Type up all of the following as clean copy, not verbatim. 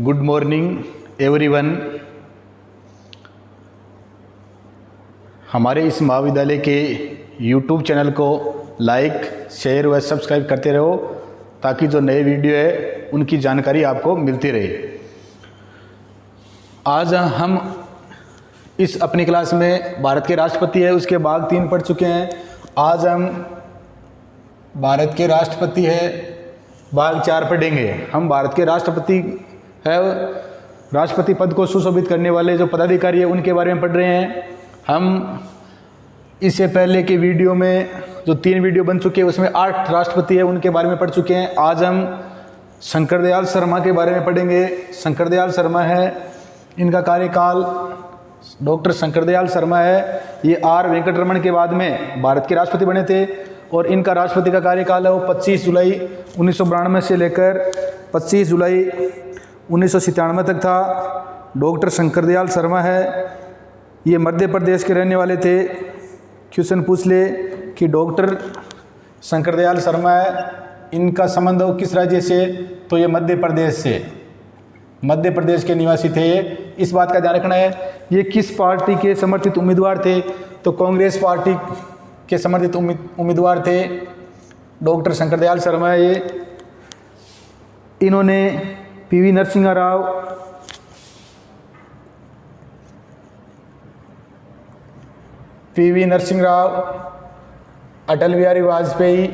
Good morning everyone. हमारे इस महाविद्यालय के यूट्यूब चैनल को लाइक, शेयर व सब्सक्राइब करते रहो ताकि जो नए वीडियो है उनकी जानकारी आपको मिलती रहे। आज हम इस अपनी क्लास में भारत के राष्ट्रपति है उसके भाग 3 पढ़ चुके हैं। आज हम भारत के राष्ट्रपति है भाग 4 पढ़ेंगे। हम भारत के राष्ट्रपति है राष्ट्रपति पद को सुशोभित करने वाले जो पदाधिकारी है उनके बारे में पढ़ रहे हैं। हम इससे पहले के वीडियो में जो 3 वीडियो बन चुके हैं उसमें 8 राष्ट्रपति है उनके बारे में पढ़ चुके हैं। आज हम शंकर दयाल शर्मा के बारे में पढ़ेंगे। शंकर दयाल शर्मा है, इनका कार्यकाल डॉक्टर शंकर दयाल शर्मा है, ये आर वेंकटरमण के बाद में भारत के राष्ट्रपति बने थे और इनका राष्ट्रपति का कार्यकाल है वो 25 जुलाई 1992 से लेकर 25 जुलाई 1997 तक था। डॉक्टर शंकर दयाल शर्मा है, ये मध्य प्रदेश के रहने वाले थे। क्वेश्चन पूछ ले कि डॉक्टर शंकर दयाल शर्मा है, इनका संबंध हो किस राज्य से, तो ये मध्य प्रदेश से, मध्य प्रदेश के निवासी थे ये। इस बात का ध्यान रखना है। ये किस पार्टी के समर्थित उम्मीदवार थे, तो कांग्रेस पार्टी के समर्थित उम्मीदवार थे डॉक्टर शंकर दयाल शर्मा। ये इन्होंने PV Narasimha Rao, Atal Bihari Vajpayee,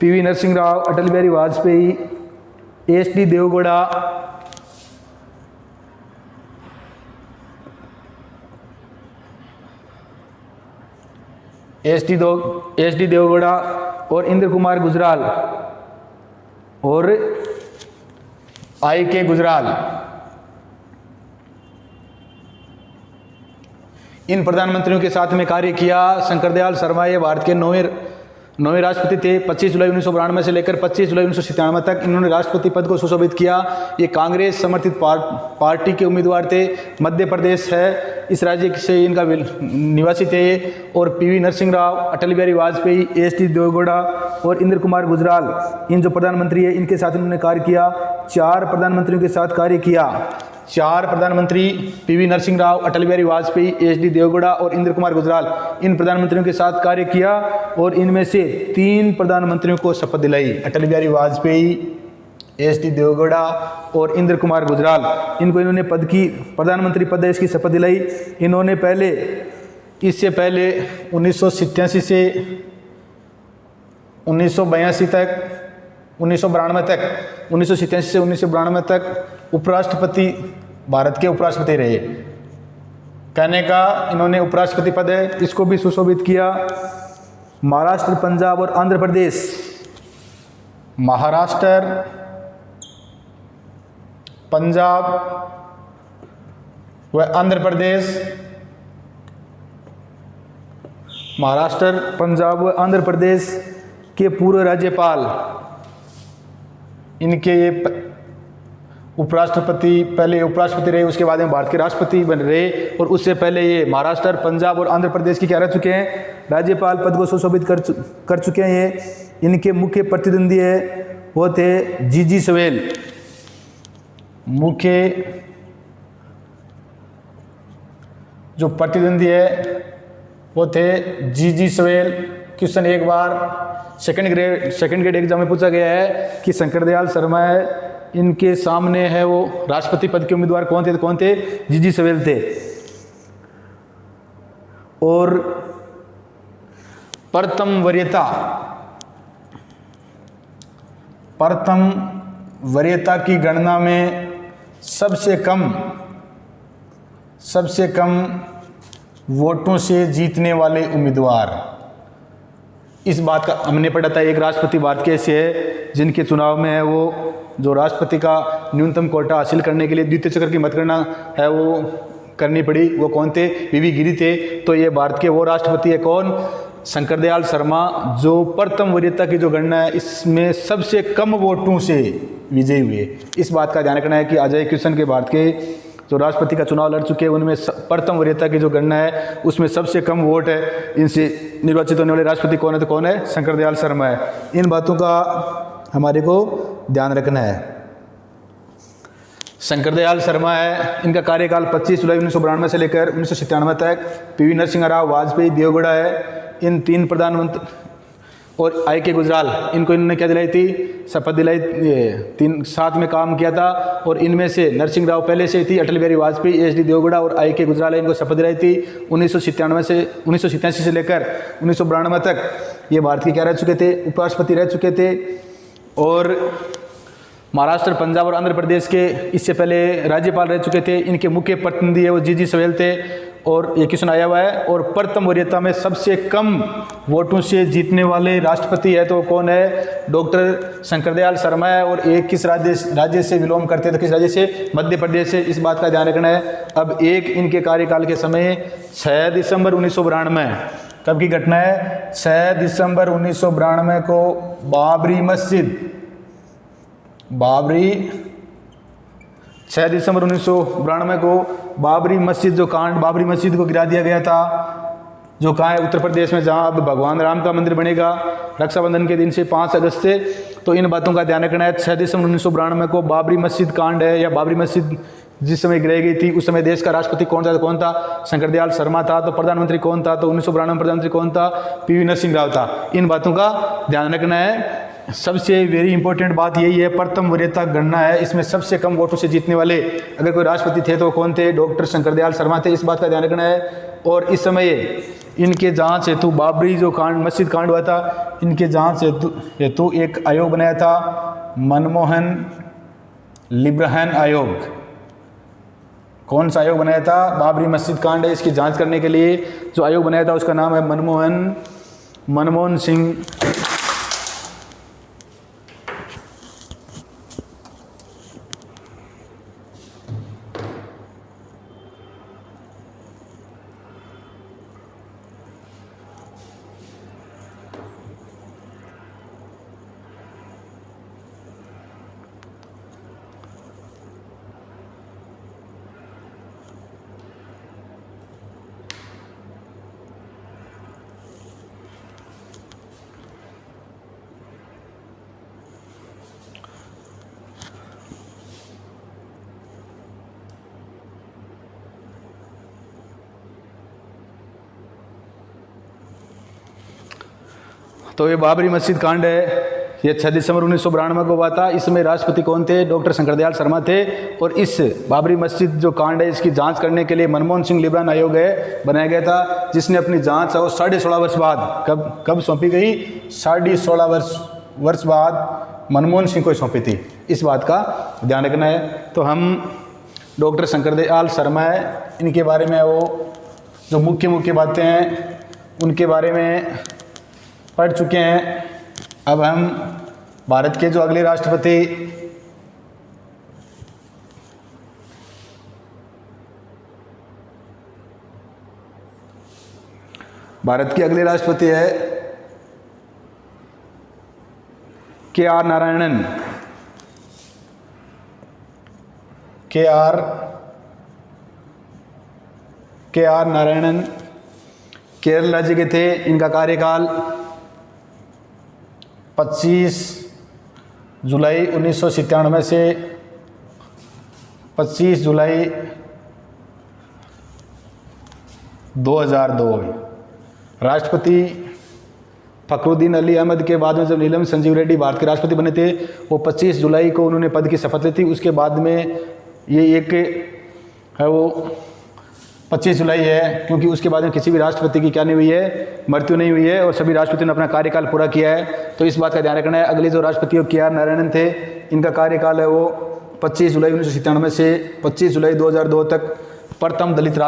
Atal Bihari Vajpayee, SD. Deve Gowda, SD. Deve Gowda और इंद्र कुमार गुजराल और I.K. गुजराल, इन प्रधानमंत्रियों के साथ में कार्य किया। शंकर दयाल शर्मा ये भारत के 9वें राष्ट्रपति थे। 25 जुलाई 1992 से लेकर 25 जुलाई 1997 तक इन्होंने राष्ट्रपति पद को सुशोभित किया। ये कांग्रेस समर्थित पार्टी के उम्मीदवार थे। मध्य प्रदेश है इस राज्य से इनका निवासी थे। और पीवी नरसिम्हा राव, अटल बिहारी वाजपेयी, एस.डी. देवगौड़ा और इंद्र कुमार गुजराल, इन जो प्रधानमंत्री है इनके साथ इन्होंने कार्य किया। 4 प्रधानमंत्रियों के साथ कार्य किया। 4 प्रधानमंत्री पीवी नरसिम्हा राव, अटल बिहारी वाजपेयी, एस.डी. देवगौड़ा और इंद्र कुमार गुजराल, इन प्रधानमंत्रियों के साथ कार्य किया। और इनमें से 3 प्रधानमंत्रियों को शपथ दिलाई। अटल बिहारी वाजपेयी, एस.डी. देवगौड़ा और इंद्र कुमार गुजराल, इनको इन्होंने प्रधानमंत्री पद की शपथ दिलाई। इन्होंने इससे पहले 1987 से 1992 तक उपराष्ट्रपति, भारत के उपराष्ट्रपति रहे। कहने का इन्होंने उपराष्ट्रपति पद है इसको भी सुशोभित किया। महाराष्ट्र, पंजाब और आंध्र प्रदेश, महाराष्ट्र, पंजाब व आंध्र प्रदेश, महाराष्ट्र, पंजाब व आंध्र प्रदेश के पूर्व राज्यपाल, इनके ये पहले उपराष्ट्रपति रहे, उसके बाद में भारत के राष्ट्रपति बन रहे। और उससे पहले ये महाराष्ट्र, पंजाब और आंध्र प्रदेश की क्या रह चुके हैं, राज्यपाल पद को सुशोभित कर चुके हैं ये। इनके मुख्य प्रतिद्वंदी है वो थे जी सवेल। मुख्य जो प्रतिद्वंदी है वो थे जी सवेल। क्वेश्चन एक बार सेकंड ग्रेड एग्जाम में पूछा गया है कि शंकर दयाल शर्मा है, इनके सामने है वो राष्ट्रपति पद के उम्मीदवार कौन थे, तो कौन थे, जी सवेल थे। और प्रथम वरीयता की गणना में सबसे कम वोटों से जीतने वाले उम्मीदवार, इस बात का हमने पढ़ा था। एक राष्ट्रपति भारत के ऐसे है जिनके चुनाव में है वो जो राष्ट्रपति का न्यूनतम कोटा हासिल करने के लिए द्वितीय चक्र की मतगणना है वो करनी पड़ी, वो कौन थे, वी गिरी थे। तो ये भारत के वो राष्ट्रपति है कौन, शंकर दयाल शर्मा, जो प्रथम वरीयता की जो गणना है इसमें सबसे कम वोटों से विजयी हुए। इस बात का ध्यान रखना है कि अजय क्वेश्चन के भारत के जो राष्ट्रपति का चुनाव लड़ चुके हैं उनमें प्रथम वरीयता की जो गणना है उसमें सबसे कम वोट है, इनसे निर्वाचित होने वाले राष्ट्रपति कौन है, तो कौन है, शंकर दयाल शर्मा है। इन बातों का हमारे को ध्यान रखना है। शंकर दयाल शर्मा है, इनका कार्यकाल 25 जुलाई 1992 से लेकर 1997 तक। पीवी नरसिंह राव वाजपेयी देवगौड़ा है, इन 3 प्रधानमंत्री, और आई के गुजराल, इनको इन्होंने क्या दिलाई थी, शपथ दिलाई, 3 साथ में काम किया था। और इनमें से नरसिंह राव पहले से थी, अटल बिहारी वाजपेयी, एच डी देवगौड़ा और आई के गुजराल इनको शपथ दिलाई थी 1987 से लेकर 1992 तक। ये भारत के क्या रह चुके थे, उपराष्ट्रपति रह चुके थे। और महाराष्ट्र, पंजाब और आंध्र प्रदेश के इससे पहले राज्यपाल रह चुके थे। इनके मुख्य प्रतिनिधि है वो जी सवेल थे, और ये क्वेश्चन आया हुआ है। और प्रथम वरीयता में सबसे कम वोटों से जीतने वाले राष्ट्रपति है तो कौन है, डॉक्टर शंकर दयाल शर्मा है। और एक किस राज्य से विलोम करते हैं, तो किस राज्य से, मध्य प्रदेश से। इस बात का ध्यान रखना है। अब एक इनके कार्यकाल के समय 6 दिसंबर 1992, कब की घटना है, 6 दिसंबर 1992 को बाबरी 6 दिसंबर 1992 को बाबरी मस्जिद जो कांड, बाबरी मस्जिद को गिरा दिया गया था, जो कहाँ है, उत्तर प्रदेश में, जहाँ अब भगवान राम का मंदिर बनेगा रक्षाबंधन के दिन से 5 अगस्त से। तो इन बातों का ध्यान रखना है। 6 दिसंबर 1992 को बाबरी मस्जिद कांड है, या बाबरी मस्जिद जिस समय गिराई गई थी, उस समय देश का राष्ट्रपति कौन था, तो कौन था, शंकर दयाल शर्मा था। तो प्रधानमंत्री कौन था, तो 1992 प्रधानमंत्री कौन था, पीवी नरसिंह राव था। इन बातों का ध्यान रखना है। सबसे वेरी इंपॉर्टेंट बात यही है, प्रथम वरीयता गणना है, इसमें सबसे कम वोटों से जीतने वाले अगर कोई राष्ट्रपति थे तो कौन थे, डॉक्टर शंकर दयाल शर्मा थे। इस बात का ध्यान रखना है। और इस समय इनके जांच हेतु, बाबरी जो कांड, मस्जिद कांड हुआ था, इनके जांच हेतु एक आयोग बनाया था, मनमोहन लिब्रहन आयोग। कौन सा आयोग बनाया था, बाबरी मस्जिद कांड है, इसकी जांच करने के लिए जो आयोग बनाया था उसका नाम है मनमोहन सिंह। तो ये बाबरी मस्जिद कांड है, ये 6 दिसंबर 1992 को हुआ था। इसमें राष्ट्रपति कौन थे, डॉक्टर शंकर दयाल शर्मा थे। और इस बाबरी मस्जिद जो कांड है, इसकी जांच करने के लिए मनमोहन सिंह लिब्रहन आयोग है बनाया गया था, जिसने अपनी जांच और 16.5 वर्ष बाद कब सौंपी गई, 16.5 वर्ष बाद मनमोहन सिंह को सौंपी थी। इस बात का ध्यान रखना है। तो हम डॉक्टर शंकर दयाल शर्मा है, इनके बारे में वो जो मुख्य बातें हैं उनके बारे में पढ़ चुके हैं। अब हम भारत के जो अगले राष्ट्रपति है के.आर. नारायणन। के.आर. नारायणन केरल राज्य के थे। इनका कार्यकाल 25 जुलाई 1997 से 25 जुलाई 2002। राष्ट्रपति फखरुद्दीन अली अहमद के बाद में जब नीलम संजीव रेड्डी भारत के राष्ट्रपति बने थे, वो 25 जुलाई को उन्होंने पद की शपथ ली थी। उसके बाद में ये एक है वो 25 जुलाई है, क्योंकि उसके बाद में किसी भी राष्ट्रपति की क्या नहीं हुई है, मृत्यु नहीं हुई है, और सभी राष्ट्रपतियों ने अपना कार्यकाल पूरा किया है। तो इस बात का ध्यान रखना है। अगले जो राष्ट्रपति वो के.आर. नारायणन थे, इनका कार्यकाल है वो 25 जुलाई 1997 से 25 जुलाई 2002 तक। प्रथम दलित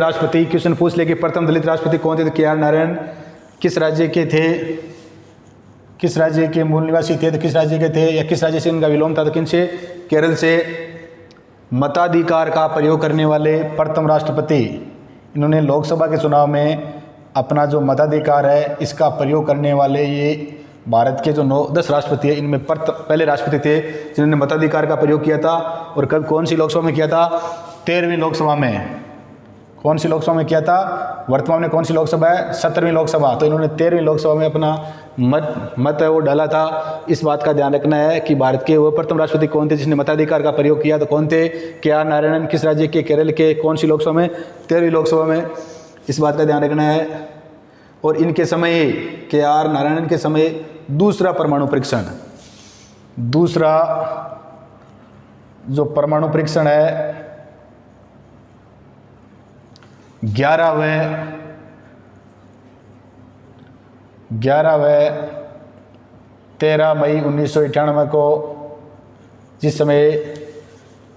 राष्ट्रपति, क्वेश्चन पूछ ले कि प्रथम दलित राष्ट्रपति कौन थे, तो के.आर. नारायण। किस राज्य के थे, किस राज्य के मूल निवासी थे, तो किस राज्य के थे, या किस राज्य से इनका विलोम था, तो किन से, केरल से। मताधिकार का प्रयोग करने वाले प्रथम राष्ट्रपति, इन्होंने लोकसभा के चुनाव में अपना जो मताधिकार है इसका प्रयोग करने वाले ये भारत के जो 9-10 राष्ट्रपति है, इनमें पहले राष्ट्रपति थे जिन्होंने मताधिकार का प्रयोग किया था। और कब, कौन सी लोकसभा में किया था, 13वीं लोकसभा में। कौन सी लोकसभा में किया था? वर्तमान में कौन सी लोकसभा है? 17वीं लोकसभा। तो इन्होंने 13वीं लोकसभा में अपना मत है वो डाला था। इस बात का ध्यान रखना है कि भारत के वो प्रथम राष्ट्रपति कौन थे जिसने मताधिकार का प्रयोग किया? तो कौन थे? के.आर. नारायणन। किस राज्य के? केरल के। कौन सी लोकसभा में? 13वीं लोकसभा में। इस बात का ध्यान रखना है। और इनके समय, के.आर. नारायणन के समय दूसरा परमाणु परीक्षण, दूसरा जो परमाणु परीक्षण है 13 मई 1998 को, जिस समय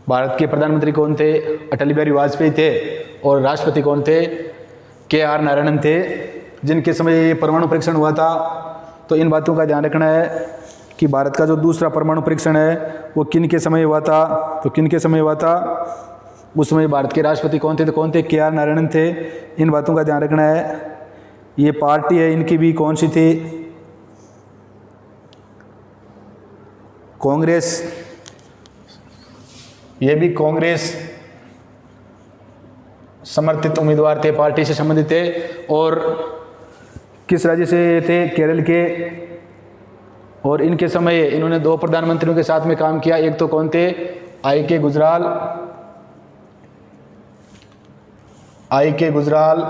भारत के प्रधानमंत्री कौन थे? अटल बिहारी वाजपेयी थे। और राष्ट्रपति कौन थे? के.आर. नारायणन थे, जिनके समय ये परमाणु परीक्षण हुआ था। तो इन बातों का ध्यान रखना है कि भारत का जो दूसरा परमाणु परीक्षण है वो किन के समय हुआ था? तो किन के समय हुआ था? उस समय भारत के राष्ट्रपति कौन थे? तो कौन थे? के.आर. नारायणन थे। इन बातों का ध्यान रखना है। ये पार्टी है इनकी भी कौन सी थी? कांग्रेस। ये भी कांग्रेस समर्थित उम्मीदवार थे, पार्टी से संबंधित थे। और किस राज्य से थे? केरल के। और इनके समय इन्होंने 2 प्रधानमंत्रियों के साथ में काम किया। एक तो कौन थे? आई.के. गुजराल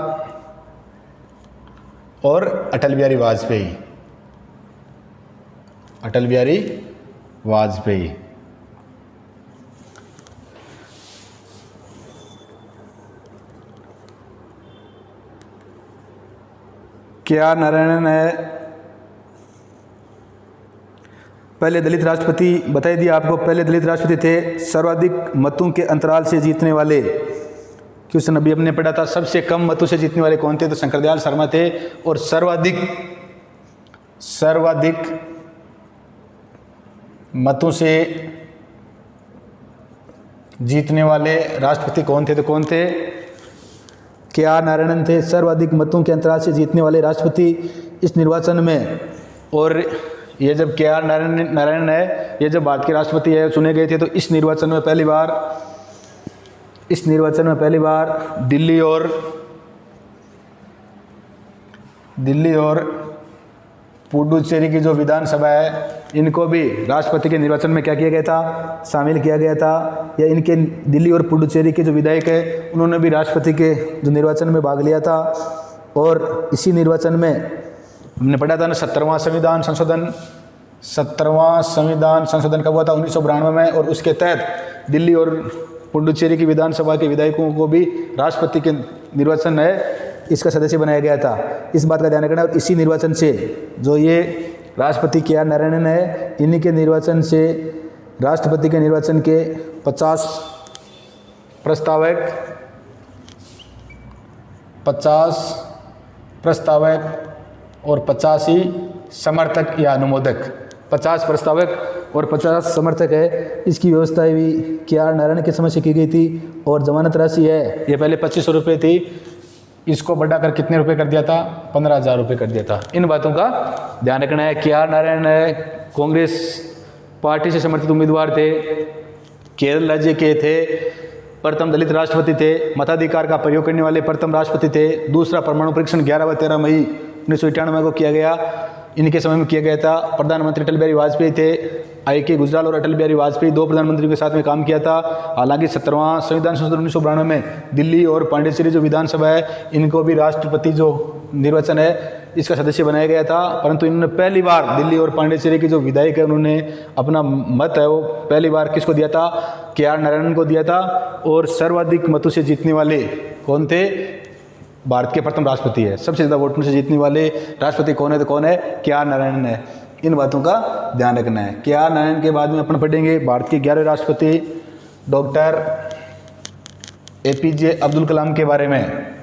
और अटल बिहारी वाजपेयी। के.आर. नारायणन है पहले दलित राष्ट्रपति। बताई दिया आपको, पहले दलित राष्ट्रपति थे। सर्वाधिक मतों के अंतराल से जीतने वाले, क्वेश्चन अभी हमने पढ़ा था, सबसे कम मतों से जीतने वाले कौन थे? तो शंकरदयाल शर्मा थे। और सर्वाधिक मतों से जीतने वाले राष्ट्रपति कौन थे? तो कौन थे? के.आर. नारायणन थे, सर्वाधिक मतों के अंतराल से जीतने वाले राष्ट्रपति इस निर्वाचन में। और ये जब के.आर. नारायणन है, ये जब भारत के राष्ट्रपति है चुने गए थे, तो इस निर्वाचन में पहली बार दिल्ली और पुडुचेरी की जो विधानसभा है, इनको भी राष्ट्रपति के निर्वाचन में क्या किया गया था? शामिल किया गया था। या इनके दिल्ली और पुडुचेरी के जो विधायक है उन्होंने भी राष्ट्रपति के जो निर्वाचन में भाग लिया था। और इसी निर्वाचन में हमने पढ़ा था ना 17वां संविधान संशोधन कब हुआ था? 1992 में। और उसके तहत दिल्ली और पुडुचेरी की विधानसभा के विधायकों को भी राष्ट्रपति के निर्वाचन है इसका सदस्य बनाया गया था। इस बात का ध्यान रखना। और इसी निर्वाचन से जो ये राष्ट्रपति के.आर. नारायणन है, इन्हीं के निर्वाचन से राष्ट्रपति के निर्वाचन के 50 प्रस्तावक और 85 समर्थक या अनुमोदक। 50 प्रस्तावक और 50 समर्थक है। इसकी व्यवस्था भी के.आर. नारायणन के समय से की गई थी। और जमानत राशि है, ये पहले 2500 रुपये थी, इसको बढ़ाकर कितने रुपए कर दिया था? 15,000 रुपये कर दिया था। इन बातों का ध्यान रखना है। के.आर. नारायणन है कांग्रेस पार्टी से समर्थित उम्मीदवार थे, केरल राज्य के थे, प्रथम दलित राष्ट्रपति थे, मताधिकार का प्रयोग करने वाले प्रथम राष्ट्रपति थे। दूसरा परमाणु परीक्षण 11 व 13 मई 1998 को किया गया, इनके समय में किया गया था। प्रधानमंत्री अटल बिहारी वाजपेयी थे। आई.के. गुजराल और अटल बिहारी वाजपेयी 2 प्रधानमंत्रियों के साथ में काम किया था। हालांकि 17वां संविधान संशोधन 1992 में दिल्ली और पांडिचेरी जो विधानसभा है, इनको भी राष्ट्रपति जो निर्वाचन है इसका सदस्य बनाया गया था। परंतु इन्होंने पहली बार दिल्ली और पांडिचेरी के जो विधायक है उन्होंने अपना मत है वो पहली बार किसको दिया था? के.आर. नारायणन को दिया था। और सर्वाधिक मतों से जीतने वाले कौन थे? भारत के प्रथम राष्ट्रपति है। सबसे ज़्यादा वोटों से जीतने वाले राष्ट्रपति कौन है? तो कौन है? के.आर. नारायणन है। इन बातों का ध्यान रखना है। के.आर. नारायणन के बाद में अपन पढ़ेंगे भारत के 11वें राष्ट्रपति डॉक्टर ए.पी.जे. अब्दुल कलाम के बारे में।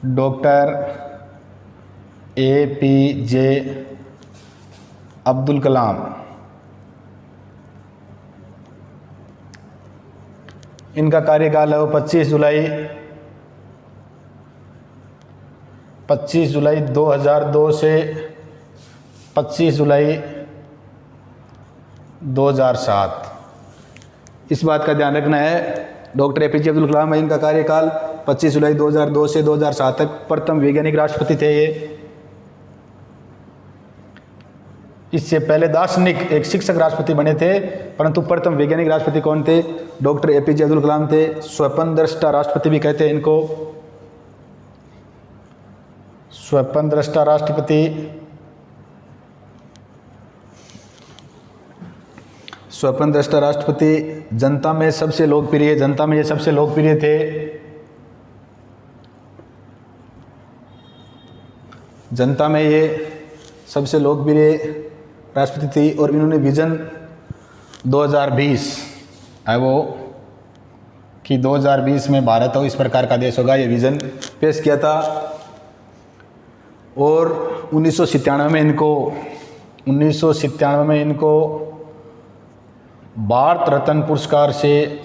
Doctor APJ. अब्दुल कलाम, इनका कार्यकाल है वो 25 जुलाई 2002 से 25 जुलाई 2007। इस बात का ध्यान रखना है, डॉक्टर एपीजे अब्दुल कलाम है, इनका कार्यकाल 25 जुलाई 2002 से 2007 तक प्रथम वैज्ञानिक राष्ट्रपति थे ये। इससे पहले दार्शनिक एक शिक्षक राष्ट्रपति बने थे, परंतु प्रथम वैज्ञानिक राष्ट्रपति कौन थे? डॉक्टर एपीजे अब्दुल कलाम थे। स्वप्न दृष्टा राष्ट्रपति भी कहते हैं इनको, स्वप्न दृष्टा राष्ट्रपति। स्वप्न दृष्टा राष्ट्रपति जनता में सबसे लोकप्रिय, जनता में ये सबसे लोकप्रिय थे। जनता में ये सबसे लोकप्रिय राष्ट्रपति थी और इन्होंने विजन 2020 है वो कि 2020 में भारत हो इस प्रकार का देश होगा, ये विजन पेश किया था। और 1997 में इनको भारत रत्न पुरस्कार से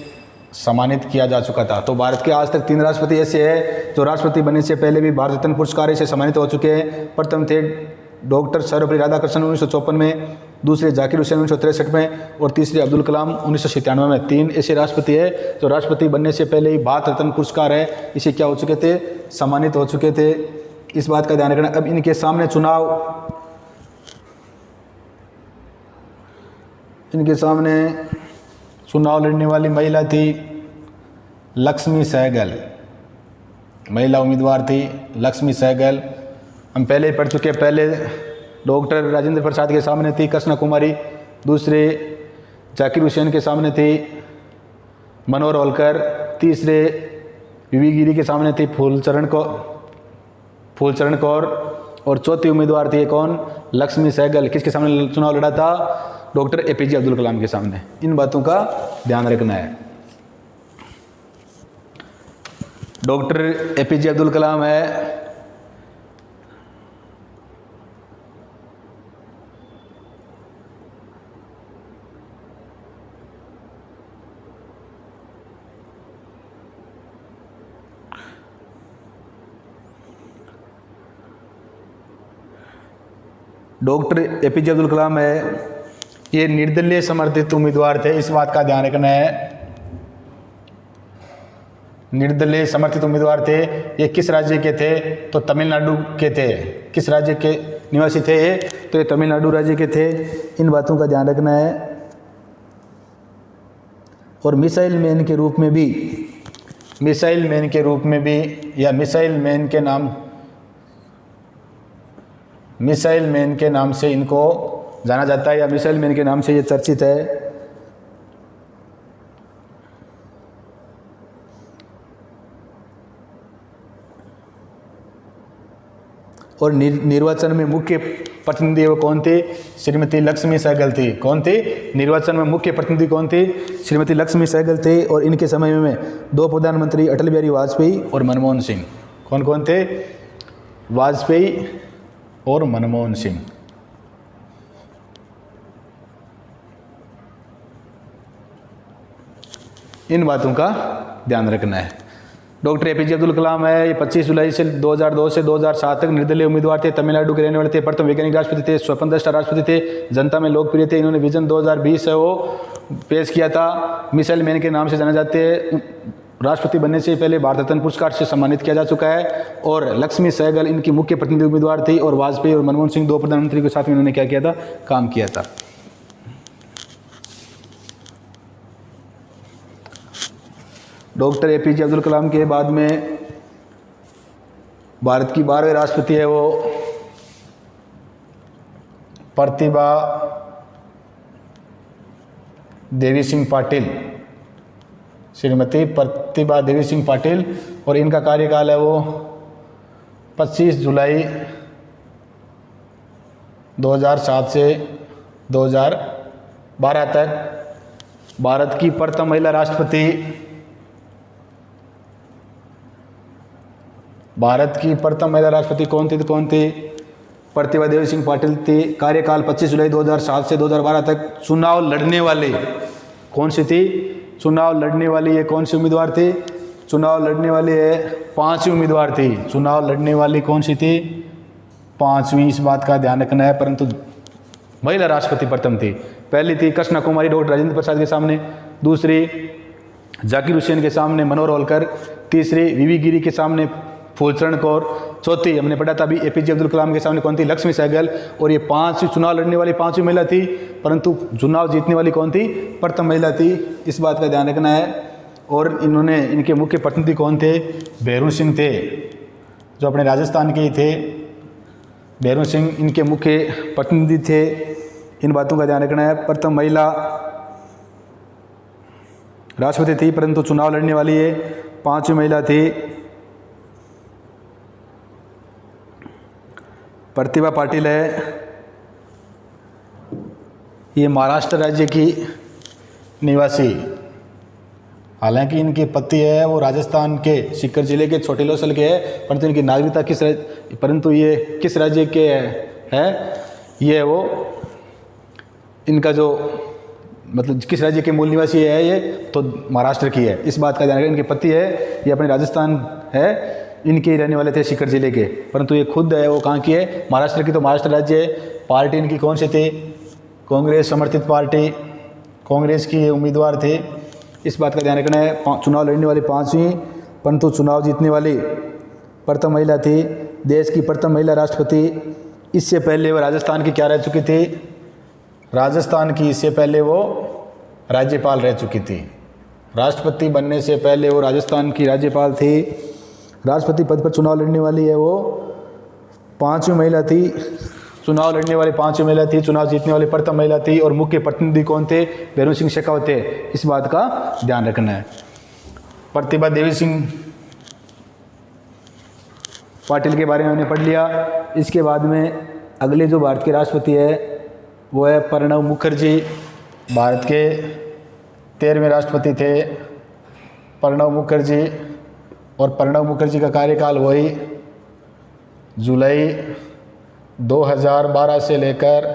सम्मानित किया जा चुका था। तो भारत के आज तक 3 राष्ट्रपति ऐसे हैं जो राष्ट्रपति बनने से पहले भी भारत रत्न पुरस्कार से सम्मानित हो चुके हैं। प्रथम थे डॉक्टर सर्वपल्ली राधाकृष्णन 1954 में, दूसरे जाकिर हुसैन 1963 में और तीसरे अब्दुल कलाम 1997 में। 3 ऐसे राष्ट्रपति है जो राष्ट्रपति बनने से पहले ही भारत रत्न पुरस्कार है इसे क्या हो चुके थे? सम्मानित हो चुके थे। इस बात का ध्यान रखना। अब इनके सामने चुनाव लड़ने वाली महिला थी लक्ष्मी सहगल, महिला उम्मीदवार थी लक्ष्मी सहगल। हम पहले ही पढ़ चुके हैं। पहले डॉक्टर राजेंद्र प्रसाद के सामने थी कृष्णा कुमारी, दूसरे जाकिर हुसैन के सामने थी मनोहर होलकर, तीसरे वीवी गिरी के सामने थी फूलचरण कौर और चौथी उम्मीदवार थी कौन? लक्ष्मी सहगल। किसके सामने चुनाव लड़ा था? डॉक्टर एपीजे अब्दुल कलाम के सामने। इन बातों का ध्यान रखना है। डॉक्टर एपीजे अब्दुल कलाम है डॉक्टर एपीजे अब्दुल कलाम है, ये निर्दलीय समर्थित उम्मीदवार थे। इस बात का ध्यान रखना है, निर्दलीय समर्थित उम्मीदवार थे। ये किस राज्य के थे? तो तमिलनाडु के थे। किस राज्य के निवासी थे ये? तो ये तमिलनाडु राज्य के थे। इन बातों का ध्यान रखना है। और मिसाइल मैन के रूप में भी या मिसाइल मैन के नाम से इनको जाना जाता है या मिसाइल मैन के नाम से ये चर्चित है। और निर्वाचन में मुख्य प्रतिनिधि वो कौन थी? श्रीमती लक्ष्मी सहगल थी। कौन थी? निर्वाचन में मुख्य प्रतिनिधि कौन थी? श्रीमती लक्ष्मी सहगल थे। और इनके समय में 2 प्रधानमंत्री अटल बिहारी वाजपेयी और मनमोहन सिंह। कौन कौन थे? वाजपेयी और मनमोहन सिंह। इन बातों का ध्यान रखना है। डॉक्टर एपीजे अब्दुल कलाम है, ये 25 जुलाई से 2002 से 2007 तक निर्दलीय उम्मीदवार थे, तमिलनाडु के रहने वाले थे, प्रथम वैज्ञानिक राष्ट्रपति थे, स्वतंत्र दृष्टा राष्ट्रपति थे, जनता में लोकप्रिय थे। इन्होंने विजन 2020 है वो पेश किया था। मिसाइल मैन के नाम से जाने जाते हैं। राष्ट्रपति बनने से पहले भारत रत्न पुरस्कार से सम्मानित किया जा चुका है। और लक्ष्मी सहगल इनकी मुख्य प्रतिनिधि उम्मीदवार थी। और वाजपेयी और मनमोहन सिंह 2 प्रधानमंत्री के साथ में इन्होंने क्या किया था? काम किया था। डॉक्टर एपीजे अब्दुल कलाम के बाद में भारत की 12वें राष्ट्रपति है वो प्रतिभा देवी सिंह पाटिल, श्रीमती प्रतिभा देवी सिंह पाटिल। और इनका कार्यकाल है वो 25 जुलाई 2007 से 2012 तक। भारत की प्रथम महिला राष्ट्रपति, भारत की प्रथम महिला राष्ट्रपति कौन थी? प्रतिभा देवी सिंह पाटिल थी। कार्यकाल 25 जुलाई 2007 से 2012 तक। चुनाव लड़ने वाले कौन सी थी? चुनाव लड़ने वाली ये कौन सी उम्मीदवार थी? चुनाव लड़ने वाली है 5वीं उम्मीदवार थी। चुनाव लड़ने वाली कौन सी थी? 5वीं। इस बात का ध्यान रखना है। परंतु महिला राष्ट्रपति प्रथम थी। पहली थी कृष्णा कुमारी डॉक्टर राजेंद्र प्रसाद के सामने, दूसरी जाकिर हुसैन के सामने मनोहर होलकर, तीसरी वीवी गिरी के सामने फूलचरण कौर, चौथी हमने पढ़ा था अभी एपीजे अब्दुल कलाम के सामने कौन थी, लक्ष्मी सहगल। और ये 5 चुनाव लड़ने वाली 5वीं महिला थी, परंतु चुनाव जीतने वाली कौन थी, प्रथम महिला थी। इस बात का ध्यान रखना है। और इन्होंने, इनके मुख्य प्रतिनिधि कौन थे, भैरू सिंह थे, जो अपने राजस्थान के ही थे। भैरू सिंह इनके मुख्य प्रतिनिधि थे। इन बातों का ध्यान रखना है। प्रथम महिला राष्ट्रपति थी, परंतु चुनाव लड़ने वाली ये 5वीं महिला थी। प्रतिभा पाटिल है, ये महाराष्ट्र राज्य की निवासी, हालांकि इनके पति है वो राजस्थान के सीकर जिले के छोटे लोसल के हैं, परंतु इनकी नागरिकता परंतु ये किस राज्य के है, ये वो इनका जो मतलब किस राज्य के मूल निवासी है, ये तो महाराष्ट्र की है। इस बात का ध्यान रखें। इनके पति है ये अपने राजस्थान है, इनके रहने वाले थे सीकर जिले के, परंतु ये खुद है वो कहाँ की है, महाराष्ट्र की। तो महाराष्ट्र राज्य है। पार्टी इनकी कौन सी थी, कांग्रेस समर्थित पार्टी, कांग्रेस की ये उम्मीदवार थे। इस बात का ध्यान रखना है। चुनाव लड़ने वाली 5वीं, परंतु चुनाव जीतने वाली प्रथम महिला थी, देश की प्रथम महिला राष्ट्रपति। इससे पहले वो राजस्थान की क्या रह चुकी थी, राजस्थान की इससे पहले वो राज्यपाल रह चुकी थी। राष्ट्रपति बनने से पहले वो राजस्थान की राज्यपाल थी। राष्ट्रपति पद पर चुनाव लड़ने वाली है वो 5वीं महिला थी। चुनाव लड़ने वाली 5वीं महिला थी, चुनाव जीतने वाली प्रथम महिला थी। और मुख्य प्रतिनिधि कौन थे, भैरू सिंह शेखावत थे। इस बात का ध्यान रखना है। प्रतिभा देवी सिंह पाटिल के बारे में हमने पढ़ लिया। इसके बाद में अगले जो भारत के राष्ट्रपति है वो है प्रणब मुखर्जी। भारत के 13वें राष्ट्रपति थे प्रणब मुखर्जी। और प्रणब मुखर्जी का कार्यकाल वही जुलाई 2012 से लेकर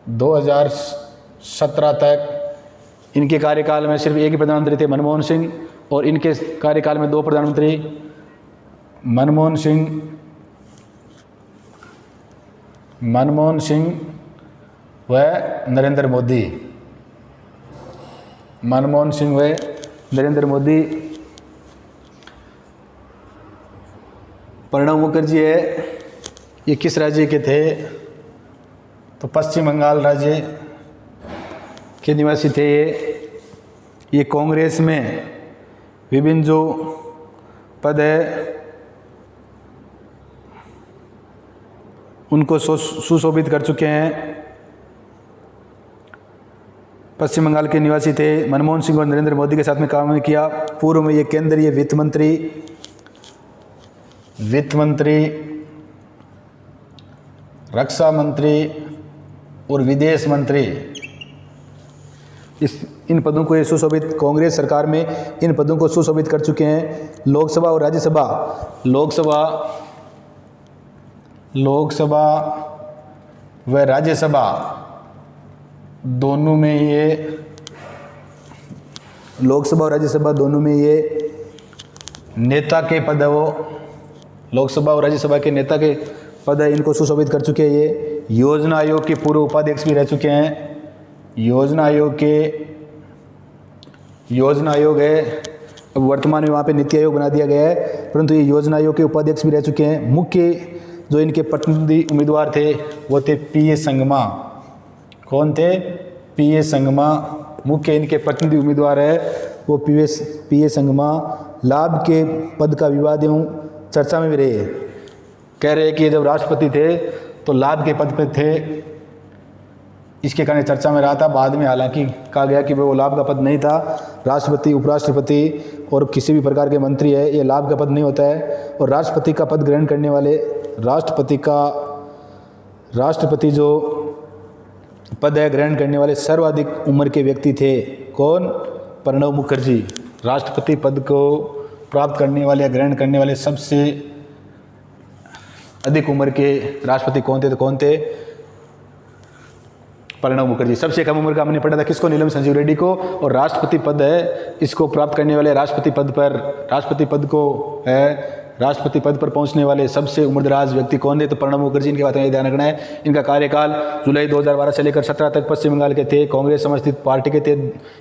2017 तक। इनके कार्यकाल में सिर्फ एक ही प्रधानमंत्री थे, मनमोहन सिंह, और इनके कार्यकाल में 2 प्रधानमंत्री, मनमोहन सिंह व नरेंद्र मोदी। मनमोहन सिंह व नरेंद्र मोदी। प्रणब मुखर्जी है, ये किस राज्य के थे, तो पश्चिम बंगाल राज्य के निवासी थे। ये कांग्रेस में विभिन्न जो पद है उनको सुशोभित कर चुके हैं। पश्चिम बंगाल के निवासी थे। मनमोहन सिंह और नरेंद्र मोदी के साथ में काम किया। पूर्व में ये केंद्रीय वित्त मंत्री, रक्षा मंत्री और विदेश मंत्री, इन पदों को ये सुशोभित, कांग्रेस सरकार में इन पदों को सुशोभित कर चुके हैं। लोकसभा और राज्यसभा, लोकसभा व राज्यसभा दोनों में ये, लोकसभा और राज्यसभा दोनों में ये नेता के पद है, वो लोकसभा और राज्यसभा के नेता के पद है, इनको सुशोभित कर चुके हैं। ये योजना आयोग के पूर्व उपाध्यक्ष भी रह चुके हैं। योजना आयोग है, अब वर्तमान में वहाँ पे नीति आयोग बना दिया गया है, परंतु ये योजना आयोग के उपाध्यक्ष भी रह चुके हैं। मुख्य जो इनके प्रतिनिधि उम्मीदवार थे वो थे पी ए संगमा। कौन थे, पी ए संगमा मुख्य इनके प्रतिनिधि उम्मीदवार है, वो पी ए संगमा। लाभ के पद का विवाद एवं चर्चा में भी रहे। कह रहे हैं कि जब राष्ट्रपति थे तो लाभ के पद पे थे, इसके कारण चर्चा में रहा था। बाद में हालांकि कहा गया कि वो लाभ का पद नहीं था। राष्ट्रपति, उपराष्ट्रपति और किसी भी प्रकार के मंत्री है, ये लाभ का पद नहीं होता है। और राष्ट्रपति का पद ग्रहण करने वाले, राष्ट्रपति जो पद है ग्रहण करने वाले सर्वाधिक उम्र के व्यक्ति थे। कौन, प्रणब मुखर्जी। राष्ट्रपति पद को प्राप्त करने वाले या ग्रहण करने वाले सबसे अधिक उम्र के राष्ट्रपति कौन थे, तो कौन थे, प्रणब मुखर्जी। सबसे कम उम्र का हमने पढ़ा था किसको, नीलम संजीव रेड्डी को। और राष्ट्रपति पद है, इसको प्राप्त करने वाले राष्ट्रपति पद को है राष्ट्रपति पद पर पहुंचने वाले सबसे उम्रदराज व्यक्ति कौन थे? तो प्रणब मुखर्जी। इनके बात में ध्यान रखना है। इनका कार्यकाल जुलाई 2012 से लेकर 17 तक पश्चिम बंगाल के थे, कांग्रेस समर्थित पार्टी के थे।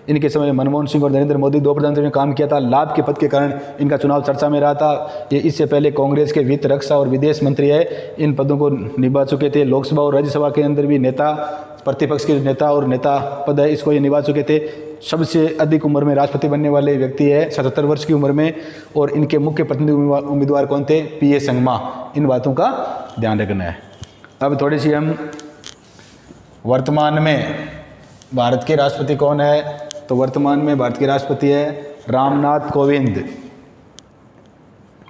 इनके समय मनमोहन सिंह और नरेंद्र मोदी दो प्रधानमंत्री ने काम किया था। लाभ के पद के कारण इनका चुनाव चर्चा में रहा था। ये इससे पहले कांग्रेस के वित्त, रक्षा और विदेश मंत्री है। इन पदों को निभा चुके थे। लोकसभा और राज्यसभा के अंदर भी नेता, प्रतिपक्ष के नेता और नेता पद है, इसको ये निभा चुके थे। सबसे अधिक उम्र में राष्ट्रपति बनने वाले व्यक्ति है 77 वर्ष की उम्र में। और इनके मुख्य प्रतिनिधि उम्मीदवार कौन थे? पीए संगमा। इन बातों का ध्यान रखना है। अब थोड़ी सी हम वर्तमान में भारत के राष्ट्रपति कौन है? तो वर्तमान में भारत के राष्ट्रपति है रामनाथ कोविंद।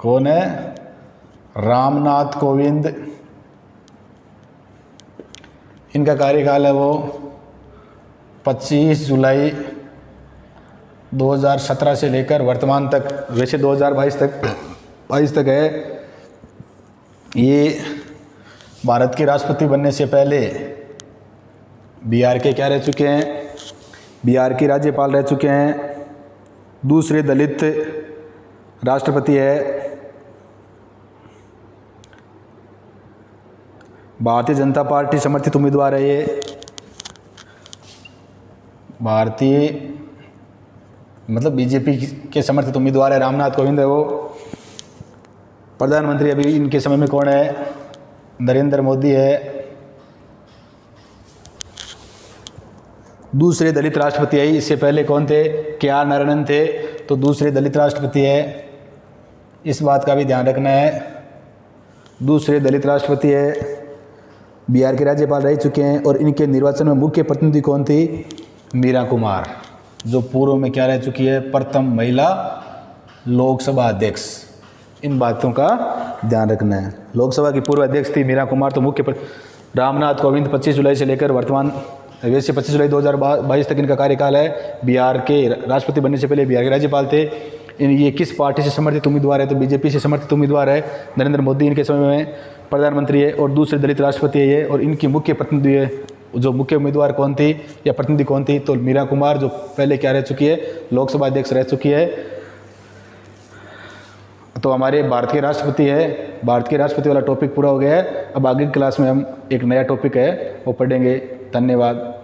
कौन है? रामनाथ कोविंद। इनका कार्यकाल है वो 25 जुलाई 2017 से लेकर वर्तमान तक, वैसे 2022 तक है। ये भारत के राष्ट्रपति बनने से पहले बिहार के क्या रह चुके हैं? बिहार के राज्यपाल रह चुके हैं। दूसरे दलित राष्ट्रपति है। भारतीय जनता पार्टी समर्थित उम्मीदवार है। ये भारतीय मतलब बीजेपी के समर्थित उम्मीदवार है। रामनाथ कोविंद है वो। प्रधानमंत्री अभी इनके समय में कौन है? नरेंद्र मोदी है। दूसरे दलित राष्ट्रपति है। इससे पहले कौन थे? के.आर. नारायणन थे। तो दूसरे दलित राष्ट्रपति है, इस बात का भी ध्यान रखना है। दूसरे दलित राष्ट्रपति है। बिहार के राज्यपाल रह चुके हैं। और इनके निर्वाचन में मुख्य प्रतिनिधि कौन थी? मीरा कुमार, जो पूर्व में क्या रह चुकी है? प्रथम महिला लोकसभा अध्यक्ष। इन बातों का ध्यान रखना है। लोकसभा की पूर्व अध्यक्ष थी मीरा कुमार। तो रामनाथ कोविंद 25 जुलाई से लेकर वर्तमान, वैसे 25 जुलाई 2022 तक इनका कार्यकाल है। बिहार के राष्ट्रपति बनने से पहले बिहार के राज्यपाल थे। ये किस पार्टी से समर्थित उम्मीदवार है? तो बीजेपी से समर्थित उम्मीदवार है। नरेंद्र मोदी इनके समय में प्रधानमंत्री है। और दूसरे दलित राष्ट्रपति है ये। और इनकी मुख्य प्रतिनिधि है, जो मुख्य उम्मीदवार कौन थी या प्रतिनिधि कौन थी? तो मीरा कुमार, जो पहले क्या रह चुकी है? लोकसभा अध्यक्ष रह चुकी है। तो हमारे भारत के राष्ट्रपति है। भारत के राष्ट्रपति वाला टॉपिक पूरा हो गया है। अब आगे की क्लास में हम एक नया टॉपिक है वो पढ़ेंगे। धन्यवाद।